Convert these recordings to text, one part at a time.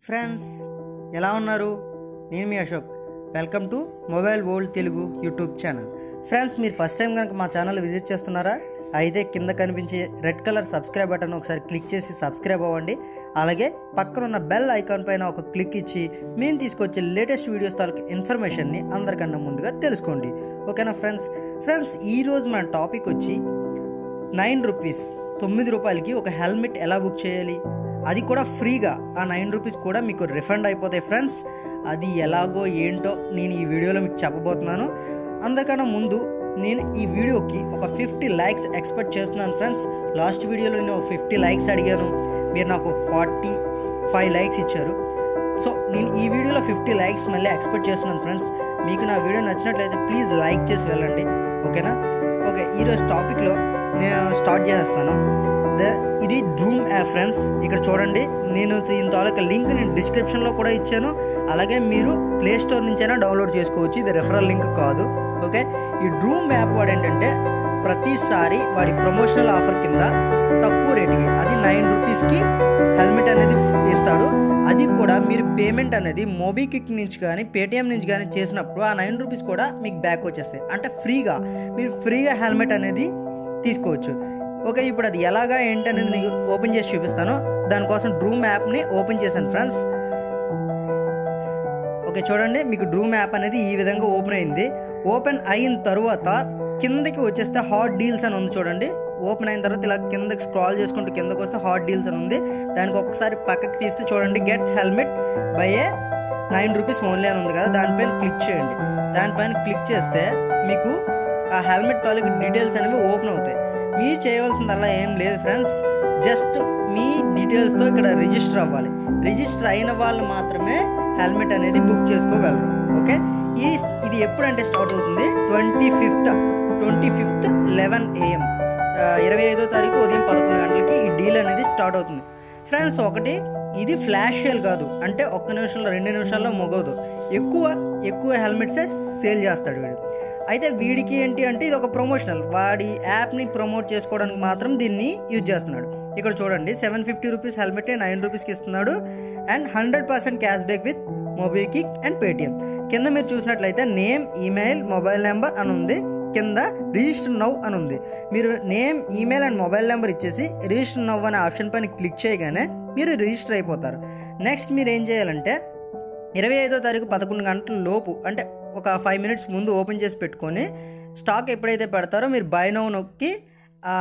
Friends ఎలా ఉన్నారు? నేను మీ Ashok. Welcome to mobile world Telugu YouTube channel. Friends, మీరు ఫస్ట్ టైం కనుక మా ఛానల్ విజిట్ చేస్తున్నారా అయితే కింద కనిపించే రెడ్ కలర్ సబ్స్క్రైబ్ బటన్ ఒకసారి క్లిక్ చేసి సబ్స్క్రైబ్ అవ్వండి. అలాగే పక్కన ఉన్న బెల్ ఐకాన్ పైన ఒక క్లిక్ ఇచ్చి మేము తీసుకొచ్చే లేటెస్ట్ వీడియోస్ తాలూకు ఇన్ఫర్మేషన్ని అందరికన్నా ముందుగా తెలుసుకోండి. ఓకేనా ఫ్రెండ్స్, ఈరోజు మన టాపిక్ వచ్చి 9 రూపీస్ 9 రూపాయలకి ఒక హెల్మెట్ ఎలా బుక్ చేయాలి, అది కూడా ఫ్రీగా. ఆ 9 రూపీస్ కూడా మీకు రిఫండ్ అయిపోతాయి ఫ్రెండ్స్. అది ఎలాగో ఏంటో నేను ఈ వీడియోలో మీకు చెప్పబోతున్నాను. అందరికన్నా ముందు నేను ఈ వీడియోకి ఒక 50 లైక్స్ ఎక్స్పెక్ట్ చేస్తున్నాను ఫ్రెండ్స్. లాస్ట్ వీడియోలో నేను 50 లైక్స్ అడిగాను, మీరు నాకు 45 లైక్స్ ఇచ్చారు. సో నేను ఈ వీడియోలో 50 లైక్స్ మళ్ళీ ఎక్స్పెక్ట్ చేస్తున్నాను ఫ్రెండ్స్. మీకు నా వీడియో నచ్చినట్లయితే ప్లీజ్ లైక్ చేసి వెళ్ళండి. ఓకేనా? ఓకే, ఈరోజు టాపిక్లో నేను స్టార్ట్ చేసేస్తాను. ఇది డ్రూమ్ యాప్ ఫ్రెండ్స్. ఇక్కడ చూడండి, నేను దీని తాలూకా లింక్ నేను డిస్క్రిప్షన్లో కూడా ఇచ్చాను. అలాగే మీరు ప్లే స్టోర్ నుంచైనా డౌన్లోడ్ చేసుకోవచ్చు. ఇది రెఫరల్ లింక్ కాదు. ఓకే, ఈ డ్రూమ్ యాప్ వాడు ఏంటంటే ప్రతిసారి వాడి ప్రమోషనల్ ఆఫర్ కింద తక్కువ రేటుకి, అది 9 రూపీస్కి హెల్మెట్ అనేది ఇస్తాడు. అది కూడా మీరు పేమెంట్ అనేది మోబిక్విక్ నుంచి కానీ పేటిఎం నుంచి కానీ చేసినప్పుడు ఆ 9 రూపీస్ కూడా మీకు బ్యాక్ వచ్చేస్తాయి. అంటే మీరు ఫ్రీగా హెల్మెట్ అనేది తీసుకోవచ్చు. ఓకే, ఇప్పుడు అది ఎలాగా ఏంటి అనేది నీకు ఓపెన్ చేసి చూపిస్తాను. దానికోసం డ్రూమ్ యాప్ని ఓపెన్ చేశాను ఫ్రెండ్స్. ఓకే, చూడండి, మీకు డ్రూమ్ యాప్ అనేది ఈ విధంగా ఓపెన్ అయింది. ఓపెన్ అయిన తర్వాత కిందకి వచ్చేస్తే హాట్ డీల్స్ అని ఉంది చూడండి. ఓపెన్ అయిన తర్వాత ఇలా కిందకి స్క్రాల్ చేసుకుంటూ కిందకి వస్తే హాట్ డీల్స్ అని ఉంది. దానికి ఒక్కసారి పక్కకి తీస్తే చూడండి, get helmet by A 9 rupees only అని ఉంది కదా, దానిపైన క్లిక్ చేయండి. దానిపైన క్లిక్ చేస్తే మీకు ఆ హెల్మెట్ తాలూకు డీటెయిల్స్ అనేవి ఓపెన్ అవుతాయి. మీరు చేయవలసిందల్లా ఏం లేదు ఫ్రెండ్స్, జస్ట్ మీ డీటెయిల్స్తో ఇక్కడ రిజిస్టర్ అవ్వాలి. రిజిస్టర్ అయిన వాళ్ళు మాత్రమే హెల్మెట్ అనేది బుక్ చేసుకోగలరు. ఓకే, ఇది ఎప్పుడంటే స్టార్ట్ అవుతుంది 25th 11 AM 25వ తారీఖు ఉదయం 11 గంటలకి ఈ డీల్ అనేది స్టార్ట్ అవుతుంది ఫ్రెండ్స్. ఒకటి, ఇది ఫ్లాష్ సేల్ కాదు, అంటే 1 నిమిషంలో 2 నిమిషాల్లో మొగవదు. ఎక్కువ హెల్మెట్సే సేల్ చేస్తాడు వీడు. అయితే వీడికి ఏంటి అంటే ఇది ఒక ప్రమోషనల్, వాడి యాప్ని ప్రమోట్ చేసుకోవడానికి మాత్రం దీన్ని యూజ్ చేస్తున్నాడు. ఇక్కడ చూడండి, 750 రూపీస్ హెల్మెట్ 9 రూపీస్కి ఇస్తున్నాడు. And 100% cash back with MobiKwik and Paytm. కింద మీరు చూసినట్లయితే నేమ్, ఈమెయిల్, మొబైల్ నెంబర్ అని ఉంది. కింద రిజిస్టర్ నౌ అని ఉంది. మీరు name, email and mobile number ఇచ్చేసి రిజిస్టర్ నౌ అనే ఆప్షన్ పైన క్లిక్ చేయగానే మీరు రిజిస్టర్ అయిపోతారు. నెక్స్ట్ మీరు ఏం చేయాలంటే 25వ తారీఖు 11 గంటల లోపు, అంటే ఒక 5 మినిట్స్ ముందు ఓపెన్ చేసి పెట్టుకొని స్టాక్ ఎప్పుడైతే పెడతారో మీరు బై నౌ నొక్కి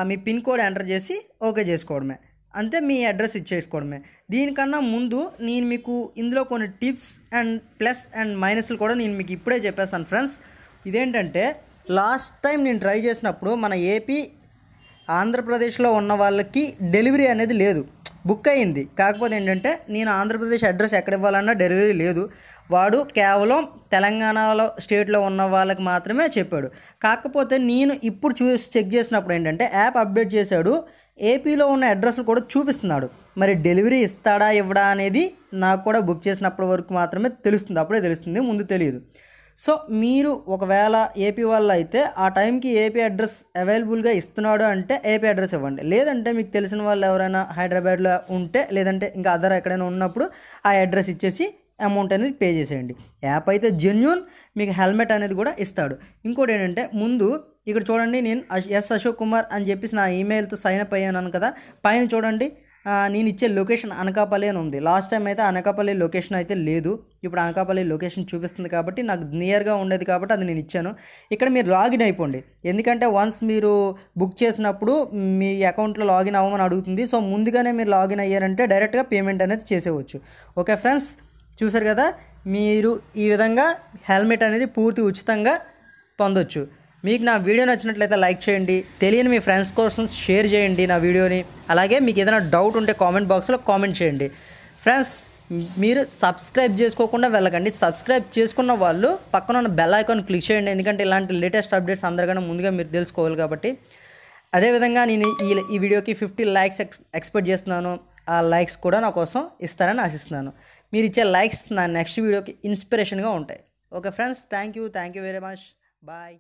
మీ పిన్ కోడ్ ఎంటర్ చేసి ఓకే చేసుకోవడమే. అంతే, మీ అడ్రస్ ఇచ్చేసుకోవడమే. దీనికన్నా ముందు నేను మీకు ఇందులో కొన్ని టిప్స్ అండ్ ప్లస్ అండ్ మైనస్లు కూడా నేను మీకు ఇప్పుడే చెప్పేస్తాను ఫ్రెండ్స్. ఇదేంటంటే లాస్ట్ టైం నేను ట్రై చేసినప్పుడు మన ఏపీ, ఆంధ్రప్రదేశ్లో ఉన్న వాళ్ళకి డెలివరీ అనేది లేదు, బుక్ అయ్యింది. కాకపోతే ఏంటంటే నేను ఆంధ్రప్రదేశ్ అడ్రస్ ఎక్కడ ఇవ్వాలన్నా డెలివరీ లేదు. వాడు కేవలం తెలంగాణలో స్టేట్లో ఉన్న వాళ్ళకి మాత్రమే చెప్పాడు. కాకపోతే నేను ఇప్పుడు చెక్ చేసినప్పుడు ఏంటంటే యాప్ అప్డేట్ చేశాడు, ఏపీలో ఉన్న అడ్రస్లు కూడా చూపిస్తున్నాడు. మరి డెలివరీ ఇస్తాడా ఇవ్వడా అనేది నాకు కూడా బుక్ చేసినప్పటి వరకు మాత్రమే తెలుస్తుంది, అప్పుడే తెలుస్తుంది, ముందు తెలియదు. సో మీరు ఒకవేళ ఏపీ వాళ్ళు అయితే ఆ టైంకి ఏపీ అడ్రస్ అవైలబుల్గా ఇస్తున్నాడు అంటే ఏపీ అడ్రస్ ఇవ్వండి. లేదంటే మీకు తెలిసిన వాళ్ళు ఎవరైనా హైదరాబాద్లో ఉంటే, లేదంటే ఇంకా అదర్ ఎక్కడైనా ఉన్నప్పుడు ఆ అడ్రస్ ఇచ్చేసి అమౌంట్ అనేది పే చేసేయండి. యాప్ అయితే జెన్యూన్, మీకు హెల్మెట్ అనేది కూడా ఇస్తాడు. ఇంకోటి ఏంటంటే ముందు ఇక్కడ చూడండి, నేను అశోక్ కుమార్ అని చెప్పేసి నా ఈమెయిల్తో సైన్ అప్ అయ్యాను కదా, పైన చూడండి నేను ఇచ్చే లొకేషన్ అనకాపల్లి అని ఉంది. లాస్ట్ టైం అయితే అనకాపల్లి లొకేషన్ అయితే లేదు, ఇప్పుడు అనకాపల్లి లొకేషన్ చూపిస్తుంది కాబట్టి నాకు నియర్గా ఉండేది కాబట్టి అది నేను ఇచ్చాను. ఇక్కడ మీరు లాగిన్ అయిపోండి, ఎందుకంటే వన్స్ మీరు బుక్ చేసినప్పుడు మీ అకౌంట్లో లాగిన్ అవ్వమని అడుగుతుంది. సో ముందుగానే మీరు లాగిన్ అయ్యారంటే డైరెక్ట్గా పేమెంట్ అనేది చేసేవచ్చు. ఓకే ఫ్రెండ్స్, చూసారు కదా, మీరు ఈ విధంగా హెల్మెట్ అనేది పూర్తి ఉచితంగా పొందొచ్చు. మీకు నా వీడియో నచ్చినట్లయితే లైక్ చేయండి, తెలియని మీ ఫ్రెండ్స్ కోసం షేర్ చేయండి నా వీడియోని. అలాగే మీకు ఏదైనా డౌట్ ఉంటే కామెంట్ బాక్స్లో కామెంట్ చేయండి. ఫ్రెండ్స్, మీరు సబ్స్క్రైబ్ చేసుకోకుండా వెళ్ళకండి. సబ్స్క్రైబ్ చేసుకున్న వాళ్ళు పక్కన ఉన్న బెల్ ఐకాన్ క్లిక్ చేయండి, ఎందుకంటే ఇలాంటి లేటెస్ట్ అప్డేట్స్ అందరికన్నా ముందుగా మీరు తెలుసుకోవాలి కాబట్టి. అదేవిధంగా నేను ఈ వీడియోకి 50 లైక్స్ ఎక్స్పెక్ట్ చేస్తున్నాను. ఆ లైక్స్ కూడా నా కోసం ఇస్తారని ఆశిస్తున్నాను. మీరు ఇచ్చే లైక్స్ నా నెక్స్ట్ వీడియోకి ఇన్స్పిరేషన్గా ఉంటాయి. Okay friends, thank you very much. Bye.